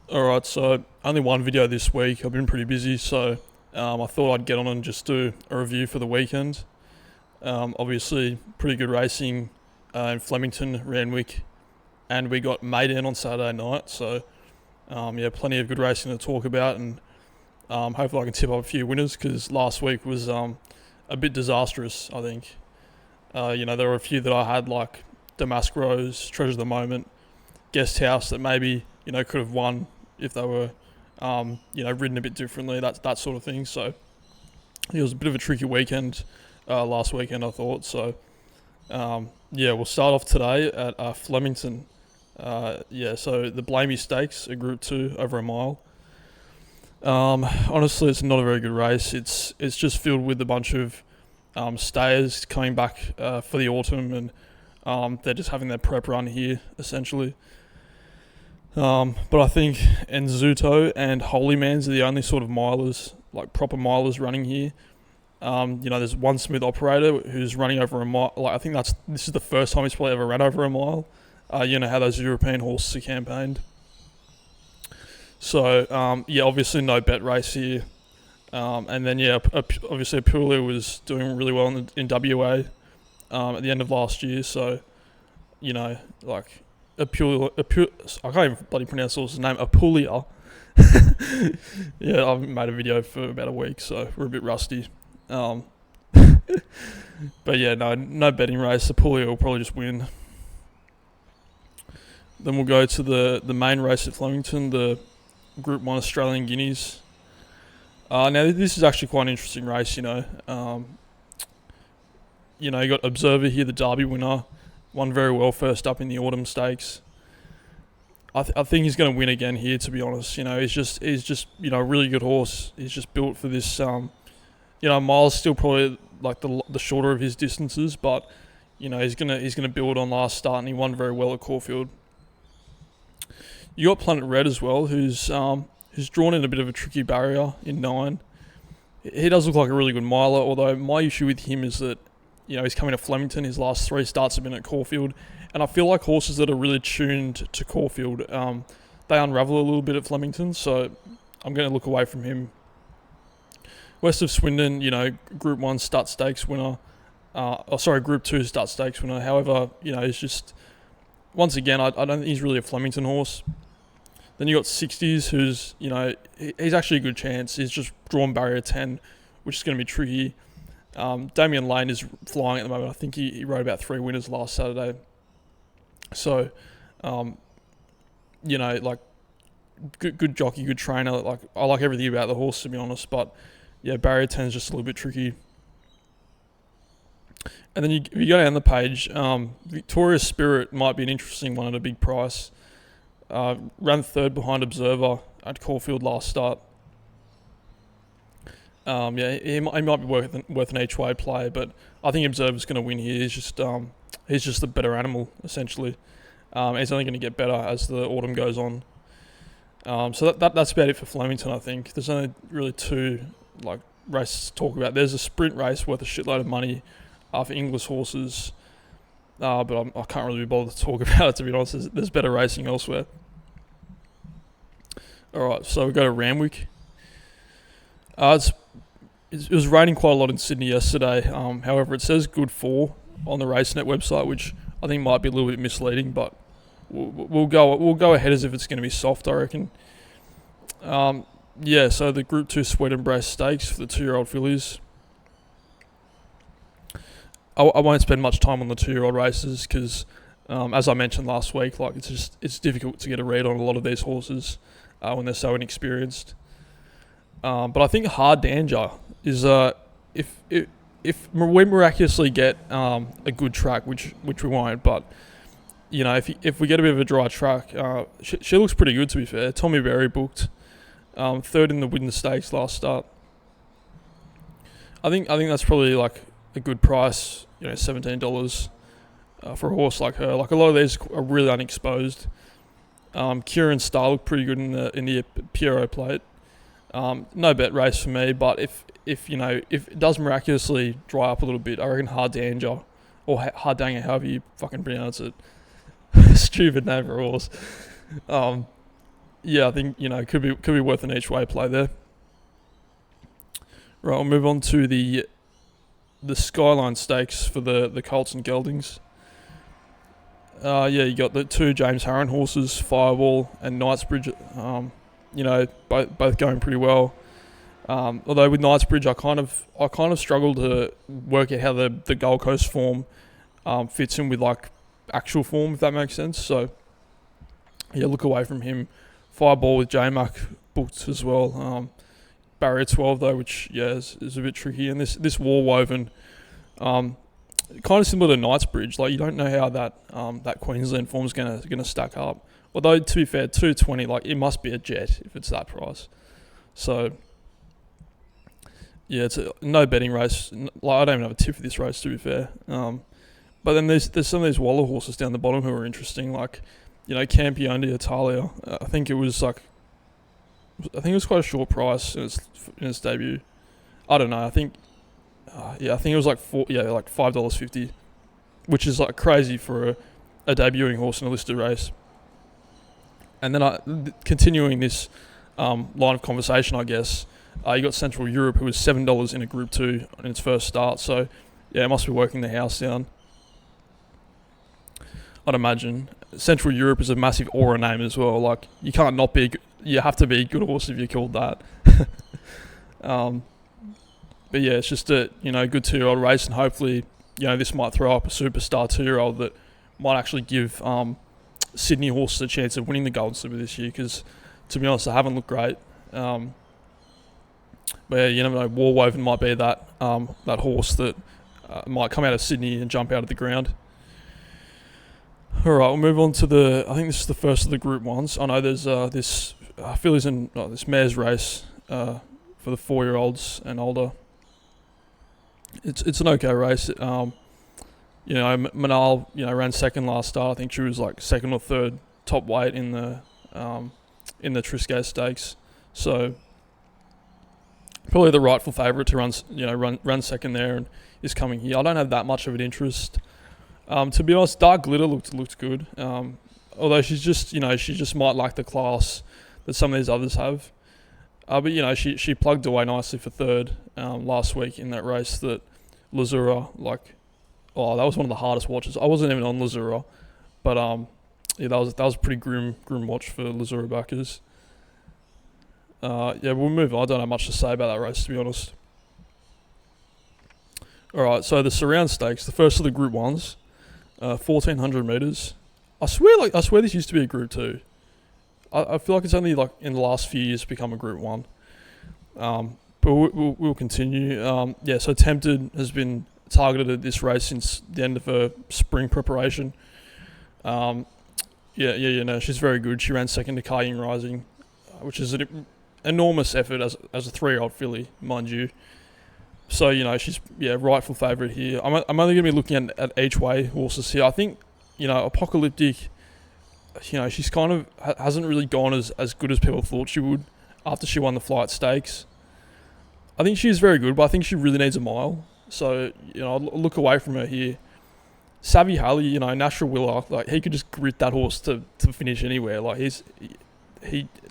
Alright, so only one video this week. I've been pretty busy, so I thought I'd get on and just do a review for the weekend. Obviously, pretty good racing in Flemington, Randwick, and we got Meydan on Saturday night, so yeah, plenty of good racing to talk about, and hopefully I can tip up a few winners, because last week was a bit disastrous, I think. There were a few that I had, like Damask Rose, Treasure of the Moment, Guest House, that maybe, could have won if they were, ridden a bit differently, that sort of thing. So it was a bit of a tricky weekend last weekend, I thought. So yeah, we'll start off today at Flemington. So the Blamey Stakes, a Group 2 over a mile. Honestly, it's not a very good race. It's just filled with a bunch of stayers coming back for the autumn, and they're just having their prep run here, essentially. But I think Enzuto and Holy Man's are the only sort of milers, like proper milers, running here. There's one smooth operator who's running over a mile. Like, I think this is the first time he's probably ever ran over a mile. You know how those European horses are campaigned. So obviously no bet race here. And then obviously Apulia was doing really well in WA at the end of last year. So Apulia, I can't even bloody pronounce the horse's name. Apulia. Yeah, I haven't made a video for about a week, so we're a bit rusty. But yeah, no betting race. Apulia will probably just win. Then we'll go to the main race at Flemington, the Group 1 Australian Guineas. Now this is actually quite an interesting race, you got Observer here, the Derby winner, won very well first up in the Autumn Stakes. I think he's going to win again here, to be honest. He's just a really good horse. He's just built for this. Mile's still probably like the shorter of his distances, but he's gonna build on last start, and he won very well at Caulfield. You got Planet Red as well, who's drawn in a bit of a tricky barrier in 9. He does look like a really good miler, although my issue with him is that he's coming to Flemington. His last 3 starts have been at Caulfield, and I feel like horses that are really tuned to Caulfield, they unravel a little bit at Flemington, so I'm going to look away from him. West of Swindon, Group 1 Stud Stakes winner. Group 2 Stud Stakes winner. However, he's just, once again, I don't think he's really a Flemington horse. Then you got 60s, who's, he's actually a good chance. He's just drawn barrier 10, which is going to be tricky. Damien Lane is flying at the moment. I think he rode about 3 winners last Saturday. So, good jockey, good trainer. Like, I like everything about the horse, to be honest. But yeah, barrier 10 is just a little bit tricky. And then if you go down the page, Victoria's Spirit might be an interesting one at a big price. Ran 3rd behind Observer at Caulfield last start. He might be worth an each way play, but I think Observer's going to win here. He's just a better animal, essentially. He's only going to get better as the autumn goes on. So that's about it for Flemington, I think. There's only really 2 races to talk about. There's a sprint race worth a shitload of money for English horses, but I can't really be bothered to talk about it, to be honest. There's better racing elsewhere. Alright, so we go to Randwick. It was raining quite a lot in Sydney yesterday. However, it says good 4 on the RaceNet website, which I think might be a little bit misleading, but we'll go ahead as if it's going to be soft, I reckon. So the Group 2 Sweet and Breast Stakes for the 2-year-old fillies. I won't spend much time on the 2-year-old races because, as I mentioned last week, it's difficult to get a read on a lot of these horses when they're so inexperienced. But I think Hardanger is if we miraculously get a good track, which we won't, but if we get a bit of a dry track, she looks pretty good, to be fair. Tommy Berry booked 3rd in the Widden Stakes last start. I think that's probably like a good price, $17 for a horse like her. Like, a lot of these are really unexposed. Kieran Starr looked pretty good in the Piero plate. No bet race for me, but if it does miraculously dry up a little bit, I reckon Hardanger, or Hardanger, however you fucking pronounce it. Stupid name for a horse. yeah, I think could be worth an each way play there. Right, we'll move on to the Skyline Stakes for the Colts and Geldings. Yeah, you got the two James Harron horses, Fireball and Knightsbridge. Both going pretty well. Although with Knightsbridge, I kind of struggle to work out how the Gold Coast form fits in with like actual form, if that makes sense. So yeah, look away from him. Fireball with J-Mac booked as well. Barrier 12 though, which is a bit tricky. And this War Woven, kind of similar to Knightsbridge. Like you don't know how that Queensland form's gonna stack up. Although to be fair, 220, like it must be a jet if it's that price. So yeah, it's no betting race. Like I don't even have a tip for this race, to be fair. But then there's some of these Waller horses down the bottom who are interesting, like Campione Italia. I think it was quite a short price in its debut. I don't know. I think it was like $5.50, which is like crazy for a debuting horse in a listed race. And then continuing this line of conversation, I guess, you got Central Europe, who was $7 in a Group 2 in its first start. So yeah, it must be working the house down, I'd imagine. Central Europe is a massive aura name as well. Like you can't not be. You have to be a good horse if you're called that. But yeah, it's just a good 2-year-old race, and hopefully this might throw up a superstar 2-year-old that might actually give Sydney horses a chance of winning the Golden Slipper this year. Because to be honest, they haven't looked great. But yeah, you never know. War Woven might be that horse that might come out of Sydney and jump out of the ground. All right, we'll move on to I think this is the first of the Group 1s. I know there's this fillies and this mares race for the 4-year-olds and older. It's an okay race. Manal, ran second last start. I think she was like second or third top weight in the Triscay Stakes. So probably the rightful favourite to run second there and is coming here. I don't have that much of an interest. To be honest, Dark Glitter looked good. Although she just might lack the class that some of these others have. But she plugged away nicely for third last week in that race that Lazura, that was one of the hardest watches. I wasn't even on Lazura, but that was a pretty grim watch for Lazura backers. We'll move on. I don't have much to say about that race, to be honest. Alright, so the Surround Stakes, the first of the Group 1s, 1,400 metres. I swear this used to be a Group 2. I feel like it's only like in the last few years become a Group 1. But we'll continue. So Tempted has been targeted at this race since the end of her spring preparation. She's very good. She ran second to Kaying Rising, which is an enormous effort as a 3-year-old filly, mind you. So, she's rightful favourite here. I'm only going to be looking at each way horses here. I think, Apocalyptic, she's kind of hasn't really gone as good as people thought she would after she won the Flight Stakes. I think she's very good, but I think she really needs a mile. So, I'll look away from her here. Savvy Halley, Natural Willer, like he could just grit that horse to finish anywhere. Like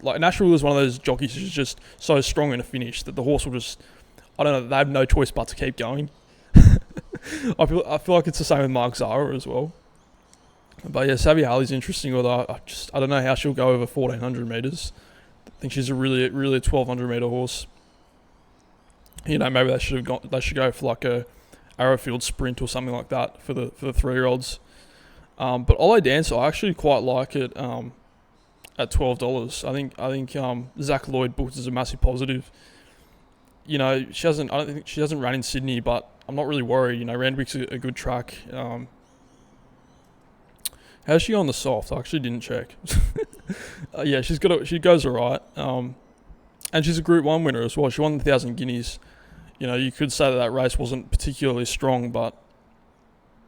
Natural Willer is one of those jockeys who's just so strong in a finish that the horse will just, I don't know, they have no choice but to keep going. I feel like it's the same with Mark Zara as well. But yeah, Savvy Halley's interesting, although I don't know how she'll go over 1,400 metres. I think she's a really 1,200 metre horse. Maybe they should go for like a Arrowfield Sprint or something like that for the 3-year-olds. But Ole Dancer, I actually quite like it at $12. I think Zach Lloyd booked as a massive positive. I don't think she hasn't run in Sydney, but I'm not really worried. Randwick's a good track. How's she on the soft? I actually didn't check. She goes alright. And she's a Group 1 winner as well. She won the 1,000 Guineas. You could say that race wasn't particularly strong, but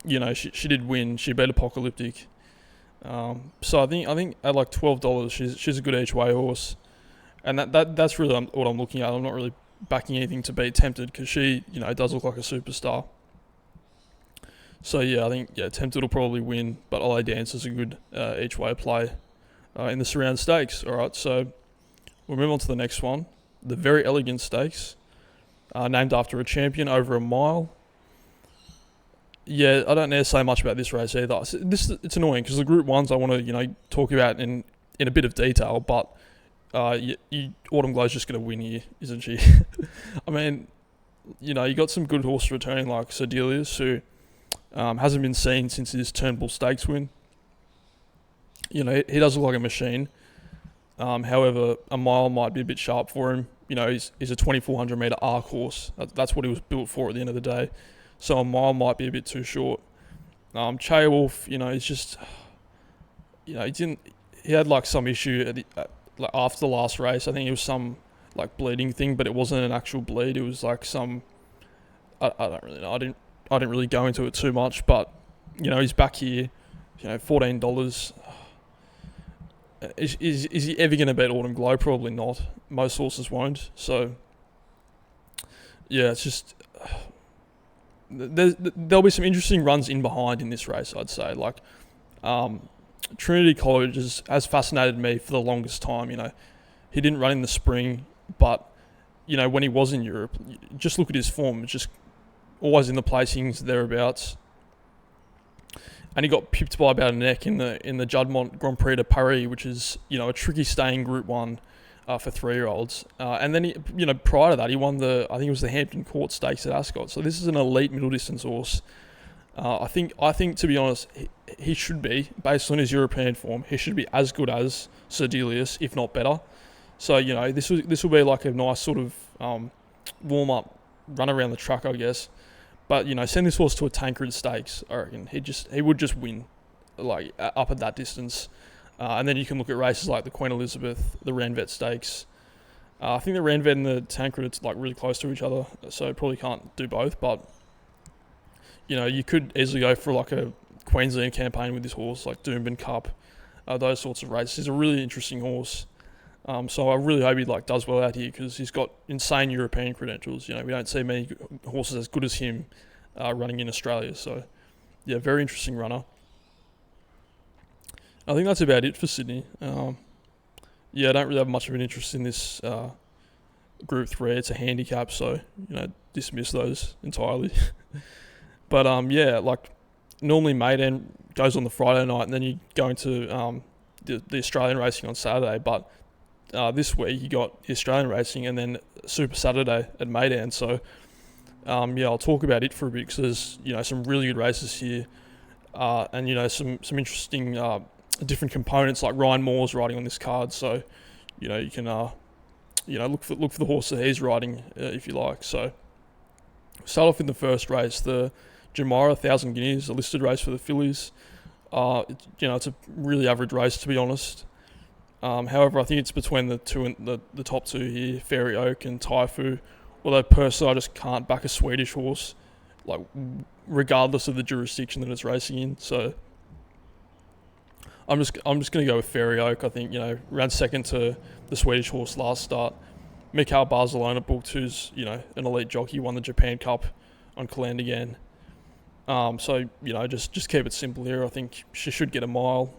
she did win. She beat Apocalyptic. So I think at like $12, she's a good each way horse, and that's really what I'm looking at. I'm not really backing anything to beat Tempted because she does look like a superstar. So I think Tempted will probably win, but Ole Dancer's a good each way play in the surround stakes. All right, so we'll move on to the next one, the Very Elegant Stakes, named after a champion over a mile. Yeah, I don't need to say much about this race either. It's annoying because the Group 1s I want to talk about in a bit of detail, but Autumn Glow's just going to win here, isn't she? I mean, you got some good horses returning like Cedelius, who hasn't been seen since his Turnbull Stakes win. He does look like a machine. However, a mile might be a bit sharp for him. He's a 2,400 metre arc horse. That's what he was built for at the end of the day. So a mile might be a bit too short. Che Wolf, he's just, he had like some issue like after the last race. I think it was some like bleeding thing, but it wasn't an actual bleed. It was like some, I don't really know. I didn't really go into it too much, but he's back here. $14. Is he ever going to beat Autumn Glow? Probably not. Most horses won't. So yeah, it's just there'll be some interesting runs in behind in this race, I'd say. Like Trinity College has fascinated me for the longest time. He didn't run in the spring, but when he was in Europe, just look at his form. It's just always in the placings thereabouts. And he got pipped by about a neck in the Juddmonte Grand Prix de Paris, which is a tricky staying Group 1 for 3-year-olds. And then he, prior to that, he won I think it was the Hampton Court Stakes at Ascot. So this is an elite middle distance horse. I think to be honest, he should be, based on his European form, he should be as good as Cedelius, if not better. So this will be like a nice sort of warm up run around the track, I guess. But send this horse to a Tancred Stakes, I reckon he would just win, like up at that distance. And then you can look at races like the Queen Elizabeth, the Randwick Stakes. I think the Randwick and the Tancred, it's like really close to each other, so probably can't do both. But you could easily go for like a Queensland campaign with this horse, like Doomben Cup, those sorts of races. He's a really interesting horse. So I really hope he does well out here because he's got insane European credentials. We don't see many horses as good as him running in Australia. So yeah, very interesting runner. I think that's about it for Sydney. Yeah, I don't really have much of an interest in this Group 3. It's a handicap, so dismiss those entirely. But yeah, like normally Meydan goes on the Friday night, and then you go into the Australian racing on Saturday, but this week you got the Australian racing and then Super Saturday at Meydan. So yeah, I'll talk about it for a bit because there's some really good races here, and some interesting different components like Ryan Moore's riding on this card. So you can look for the horse that he's riding if you like. So start off in the first race, the Jumeirah 1,000 Guineas, a listed race for the fillies. It's a really average race, to be honest. However, I think it's between the two and the top two here, Fairy Oak and Taifu. Although personally, I just can't back a Swedish horse, like regardless of the jurisdiction that it's racing in. So I'm just going to go with Fairy Oak. I think ran second to the Swedish horse last start. Mikhail Barcelona booked, who's an elite jockey, won the Japan Cup on Calandigan. So just keep it simple here. I think she should get a mile.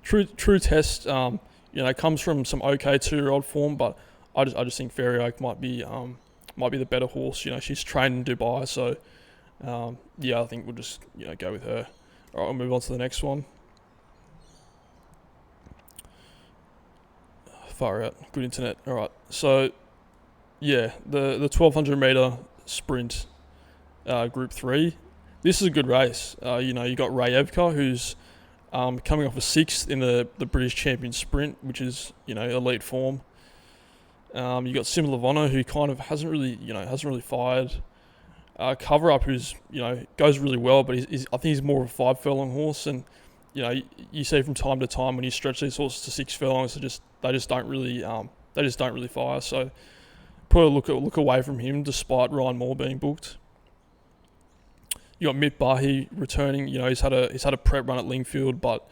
True Test, comes from some okay 2-year-old form, but I just think Fairy Oak might be the better horse. She's trained in Dubai, so yeah, I think we'll just go with her. All right, we'll move on to the next one. Far out, good internet. All right, so yeah, the 1,200 meter sprint, Group 3. This is a good race. You got Rayevka, who's coming off a 6th in the British Champion Sprint, which is elite form. You got Sim Lavono, who kind of hasn't really fired. Cover Up, who's goes really well, but I think he's more of a 5 furlong horse, and you see from time to time when you stretch these horses to 6 furlongs, they just don't really fire. So probably look away from him, despite Ryan Moore being booked. You got Mitt Bahi returning. He's had a prep run at Lingfield, but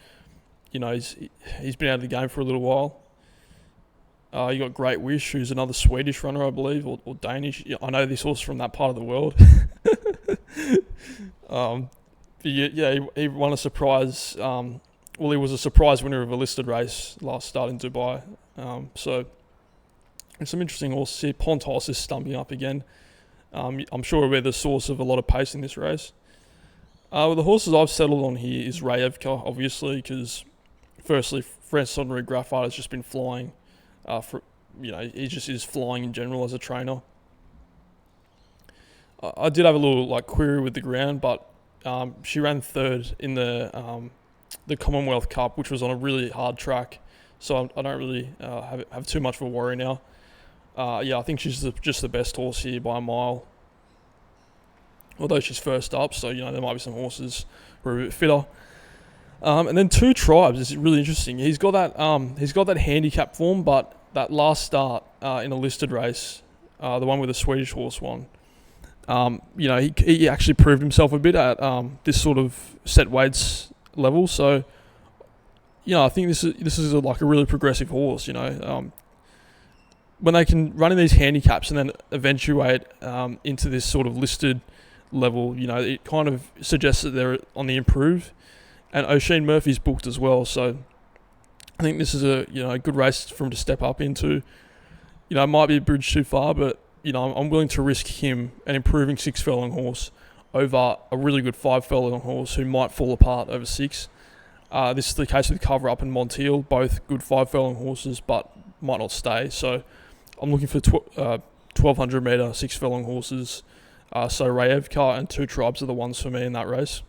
he's been out of the game for a little while. You got Great Wish, who's another Swedish runner, I believe, or Danish. I know this horse from that part of the world. He won a surprise Well, he was a surprise winner of a listed race last start in Dubai. So there's some interesting horses here. Pontos is stumping up again. I'm sure we're the source of a lot of pace in this race. Well, the horses I've settled on here is Rayevka, obviously, because firstly, Francis-Henri Graffard has just been flying. He just is flying in general as a trainer. I did have a little query with the ground, but she ran third in the Commonwealth Cup, which was on a really hard track, so I don't really have too much of a worry now. I think she's just the best horse here by a mile. Although she's first up, so there might be some horses who are a bit fitter. And then Two Tribes is really interesting. He's got that handicap form, but that last start in a listed race, the one where the Swedish horse won, he actually proved himself a bit at this sort of set weights level. So, I think this is a really progressive horse. When they can run in these handicaps and then eventuate into this sort of listed level, it kind of suggests that they're on the improve. And O'Sheen Murphy's booked as well, so I think this is a good race for him to step up into. It might be a bridge too far, but I'm willing to risk him, an improving 6 furlong horse, over a really good 5 furlong horse who might fall apart over 6. This is the case with Cover Up and Montiel, both good 5 furlong horses, but might not stay. So I'm looking for 1200 metre 6 furlong horses. So Rayevka and Two Tribes are the ones for me in that race.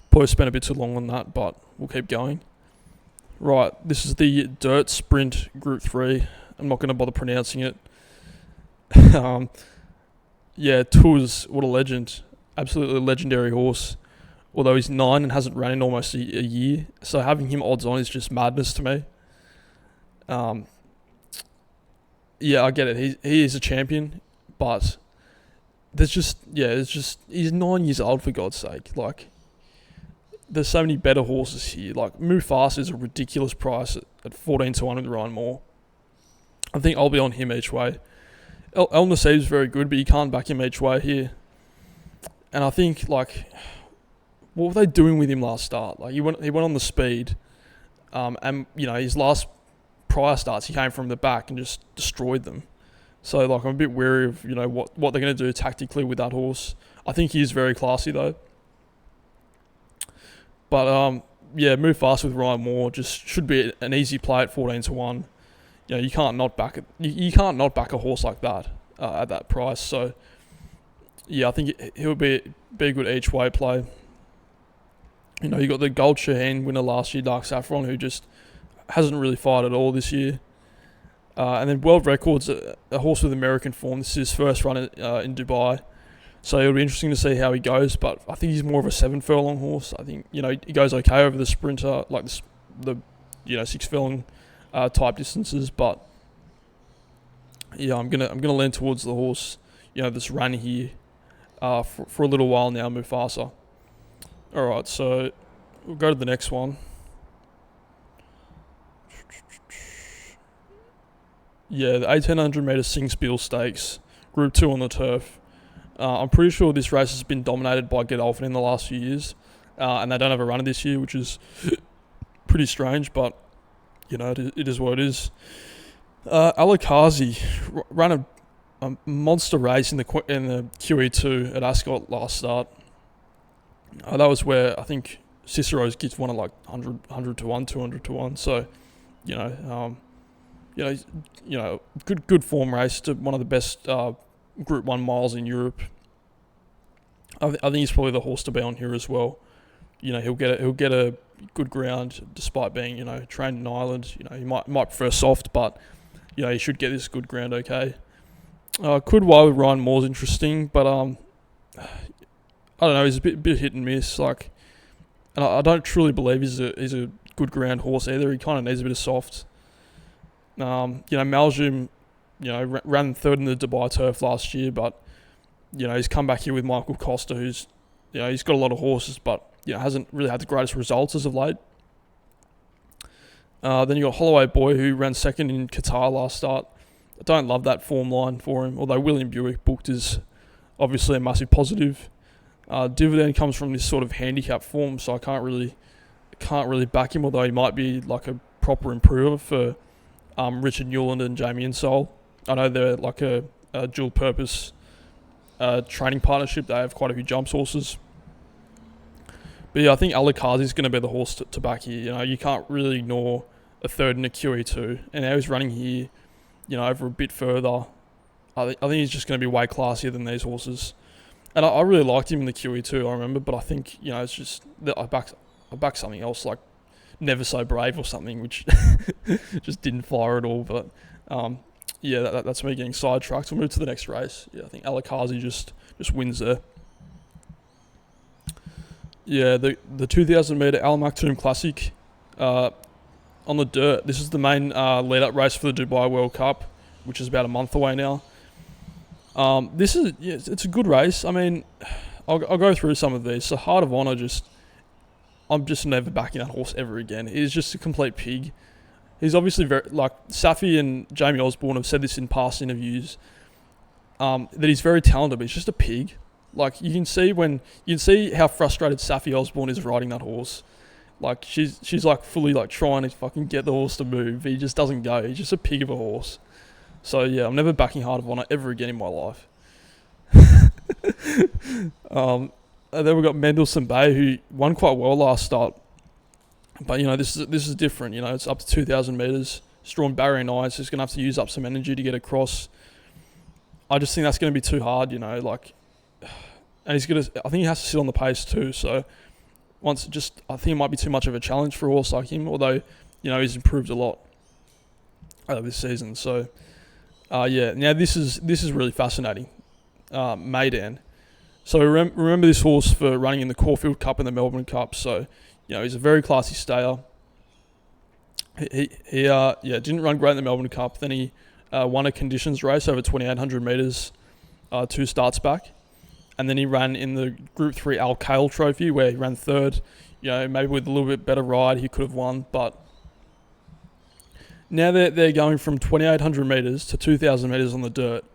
Probably spent a bit too long on that, but we'll keep going. Right, this is the Dirt Sprint Group 3. I'm not going to bother pronouncing it. Tuz, what a legend. Absolutely legendary horse. Although he's 9 and hasn't ran in almost a year. So having him odds on is just madness to me. I get it. He is a champion, but he's 9 years old, for God's sake. There's so many better horses here. Mufasa is a ridiculous price at 14-1 with Ryan Moore. I think I'll be on him each way. El Nassib's very good, but you can't back him each way here. And I think, what were they doing with him last start? He went on the speed, and his last prior starts he came from the back and just destroyed them. So I'm a bit wary of what they're going to do tactically with that horse. I think he is very classy though. But Mufasa with Ryan Moore just should be an easy play at 14-1. You can't not back it. You can't not back a horse like that at that price. So I think he'll be a good each way play. You got the Gold Shaheen winner last year, Dark Saffron, who just hasn't really fired at all this year. And then World Records, a horse with American form. This is his first run in Dubai. So it'll be interesting to see how he goes, but I think he's more of a 7 furlong horse. I think, he goes okay over the sprinter, the 6 furlong type distances, but I'm gonna lean towards the horse, that's run here for a little while now, Mufasa. Alright, so we'll go to the next one. The 1800 metre Singspiel Stakes, Group 2 on the turf. I'm pretty sure this race has been dominated by Godolphin in the last few years, and they don't have a runner this year, which is pretty strange, but it is what it is. Alakazi ran a monster race in the QE2 at Ascot last start. That was where I think Cicero's Gift won at 100-1, 200-1. So, good form race to one of the best Group 1 miles in Europe. I think he's probably the horse to be on here as well. He'll get a good ground despite being trained in Ireland. He might prefer soft, but he should get this good ground okay. Could Wild with Ryan Moore's interesting, but I don't know. He's a bit hit and miss. And I don't truly believe he's a good ground horse either. He kind of needs a bit of soft. Maljum, ran third in the Dubai turf last year, but he's come back here with Michael Costa, who's he's got a lot of horses, but hasn't really had the greatest results as of late. Then you got Holloway Boy, who ran second in Qatar last start. I don't love that form line for him, although William Buick booked is obviously a massive positive. Dividend comes from this sort of handicap form, so I can't really can't really back him, although he might be like a proper improver for Richard Newland and Jamie Insole. I know they're like a dual purpose training partnership. They have quite a few jumps horses. But yeah, I think Alakazi is going to be the horse to back here. You know, you can't really ignore a third in a QE2. And now he's running here, you know, over a bit further. I think he's just going to be way classier than these horses. And I really liked him in the QE2, I remember. But I think, you know, it's just that I backed something else, like Never So Brave or something, which just didn't fire at all. But yeah, that's me getting sidetracked. We'll move to the next race. Yeah, I think Alakazi just wins there. Yeah, the 2,000 metre Al Maktoum Classic on the dirt. This is the main lead-up race for the Dubai World Cup, which is about a month away now. It's a good race. I mean, I'll go through some of these. So Heart of Honour, I'm just never backing that horse ever again. He's just a complete pig. He's obviously very, like, Safi and Jamie Osborne have said this in past interviews, that he's very talented, but he's just a pig. Like, you can see how frustrated Safi Osborne is riding that horse. Like, she's like fully like trying to fucking get the horse to move. He just doesn't go. He's just a pig of a horse. So yeah, I'm never backing Heart of Honour ever again in my life. And then we've got Mendelssohn Bay, who won quite well last start. But, you know, this is different. You know, it's up to 2,000 metres. Strawn barrier 9, so he's going to have to use up some energy to get across. I just think that's going to be too hard, you know, like... And I think he has to sit on the pace too, so... I think it might be too much of a challenge for a horse like him, although, you know, he's improved a lot this season. So, yeah, now this is really fascinating. Meydan. So remember this horse for running in the Caulfield Cup and the Melbourne Cup. So, you know, he's a very classy stayer. He didn't run great in the Melbourne Cup. Then he won a conditions race over 2,800 metres 2 starts back. And then he ran in the Group 3 Al Kale Trophy, where he ran third. You know, maybe with a little bit better ride, he could have won. But now they're going from 2,800 metres to 2,000 metres on the dirt.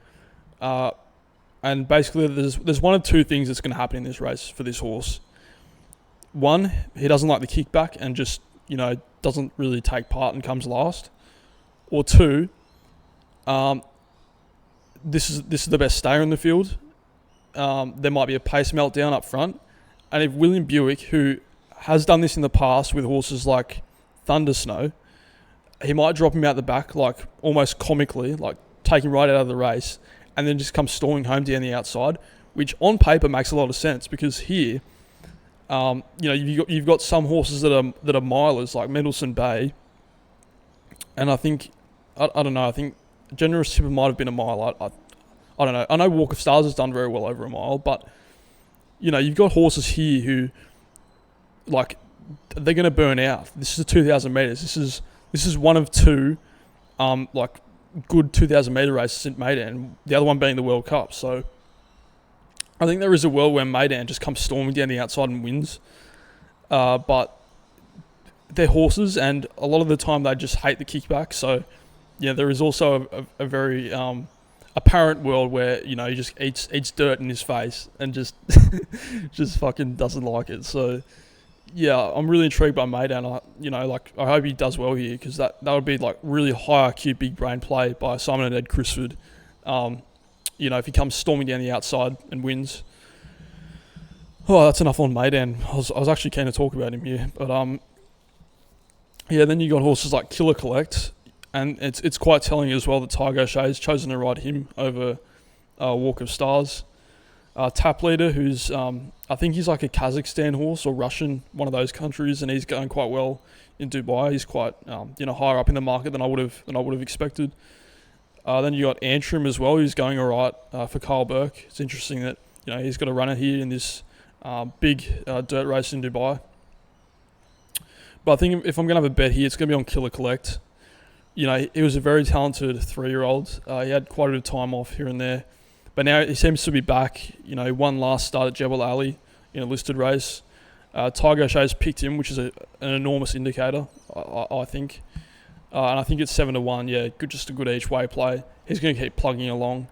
And basically, there's one of two things that's going to happen in this race for this horse. One, he doesn't like the kickback and just, you know, doesn't really take part and comes last. Or two, this is the best stayer in the field. There might be a pace meltdown up front. And if William Buick, who has done this in the past with horses like Thunder Snow, he might drop him out the back, like almost comically, like take him right out of the race, and then just come storming home down the outside, which on paper makes a lot of sense because here, you know, you've got some horses that are milers like Mendelssohn Bay, and I think I don't know. I think Generous Tipper might have been a mile. I don't know. I know Walk of Stars has done very well over a mile, but, you know, you've got horses here who, like, they're going to burn out. This is 2,000 metres. This is one of two, like, good 2,000 metre races in Meydan, the other one being the World Cup. So I think there is a world where Meydan just comes storming down the outside and wins. But they're horses, and a lot of the time they just hate the kickback. So, yeah, there is also a very... apparent world where, you know, he just eats dirt in his face and just fucking doesn't like it. So yeah, I'm really intrigued by Meydan. I hope he does well here, because that would be like really high IQ big brain play by Simon and Ed Crisford. You know, if he comes storming down the outside and wins. Oh, that's enough on Meydan. I was actually keen to talk about him here, but yeah. Then you got horses like Killer Collect. And it's quite telling as well that Tiger O'Shea's chosen to ride him over Walk of Stars. Tap Leader, who's I think he's like a Kazakhstan horse or Russian, one of those countries, and he's going quite well in Dubai. He's quite you know, higher up in the market than I would have expected. Then you got Antrim as well, who's going all right for Kyle Burke. It's interesting that, you know, he's got a runner here in this big dirt race in Dubai. But I think if I'm going to have a bet here, it's going to be on Killer Collect. You know, he was a very talented 3-year-old. He had quite a bit of time off here and there. But now he seems to be back. You know, he won last start at Jebel Ali in a listed race. Tiger O'Shea's picked him, which is an enormous indicator, I think. And I think it's 7-1. Yeah, just a good each way play. He's going to keep plugging along.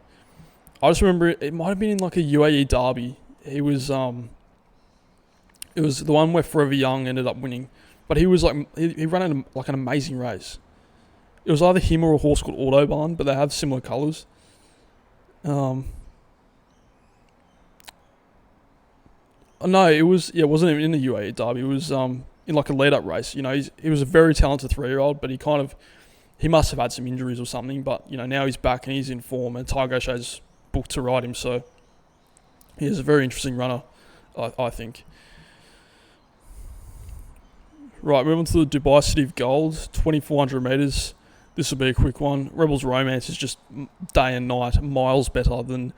I just remember it might have been in like a UAE derby. It was the one where Forever Young ended up winning. but he was like he ran an amazing race. It was either him or a horse called Autobahn, but they have similar colours. No, it wasn't even in the UAE Derby. It was in like a lead-up race. You know, he was a very talented 3-year-old, but he must have had some injuries or something. But you know, now he's back and he's in form, and Tiger Show's booked to ride him. So he is a very interesting runner, I think. Right, moving to the Dubai City of Gold, 2,400 metres. This will be a quick one. Rebels Romance is just day and night, miles better than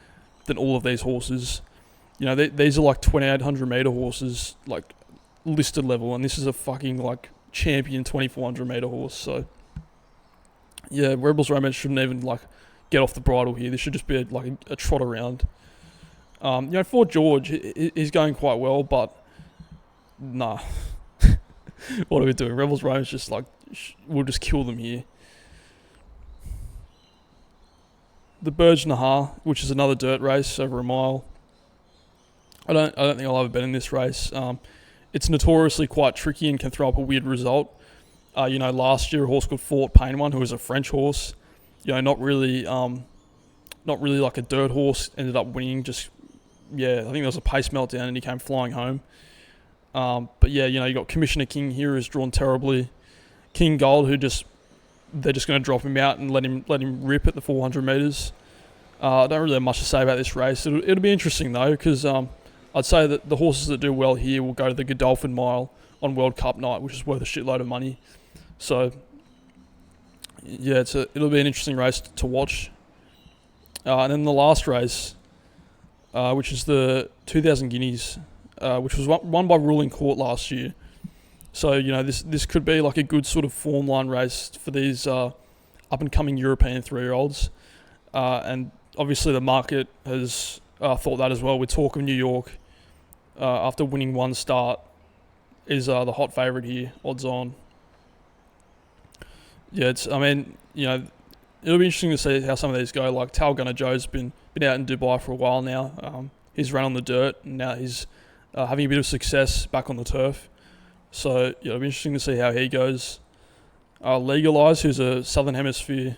all of these horses. You know, these are like 2,800 metre horses, like listed level, and this is a fucking like champion 2,400 metre horse. So yeah, Rebels Romance shouldn't even like get off the bridle here. This should just be a trot around. You know, Fort George, he's going quite well, but nah. What are we doing? Rebels Romance just like we'll just kill them here. The Burj Nahar, which is another dirt race over a mile. I don't think I'll have a bet in this race. It's notoriously quite tricky and can throw up a weird result. You know, last year a horse called Fort Pain One, who was a French horse, you know, not really like a dirt horse, ended up winning. I think there was a pace meltdown and he came flying home. But yeah, you know, you got Commissioner King here who's drawn terribly. King Gold, they're just going to drop him out and let him rip at the 400 metres. I don't really have much to say about this race. It'll be interesting though, because I'd say that the horses that do well here will go to the Godolphin Mile on World Cup night, which is worth a shitload of money. So yeah, it'll be an interesting race to watch. And then the last race, which is the 2,000 Guineas, which was won by ruling court last year. So, you know, this could be like a good sort of form line race for these up-and-coming European 3-year-olds. And obviously the market has thought that as well, with Talk of New York, after winning one start, is the hot favourite here, odds on. Yeah, you know, it'll be interesting to see how some of these go. Like Tal Gunner Joe's been out in Dubai for a while now. He's run on the dirt, and now he's having a bit of success back on the turf. So yeah, it'll be interesting to see how he goes. Legalize, who's a Southern Hemisphere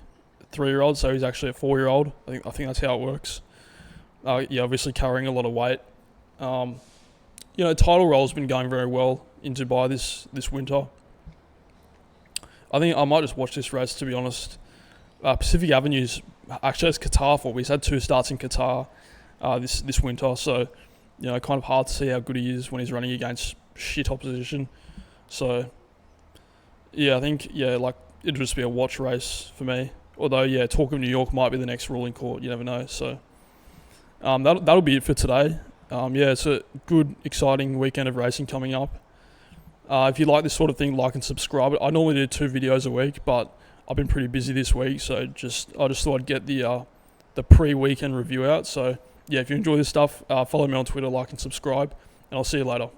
3-year-old, so he's actually a 4-year-old. I think that's how it works. Obviously carrying a lot of weight. You know, Title Roll's been going very well in Dubai this winter. I think I might just watch this race, to be honest. Pacific Avenue's actually has Qatar for. He's had 2 starts in Qatar this winter, so you know, kind of hard to see how good he is when he's running against shit opposition. So yeah, I think like it'll just be a watch race for me. Although Talk of New York might be the next ruling court. You never know. So that'll be it for today. It's a good, exciting weekend of racing coming up. If you like this sort of thing, like and subscribe. I normally do 2 videos a week, but I've been pretty busy this week, so I just thought I'd get the pre-weekend review out. So yeah, if you enjoy this stuff, follow me on Twitter, like and subscribe, and I'll see you later.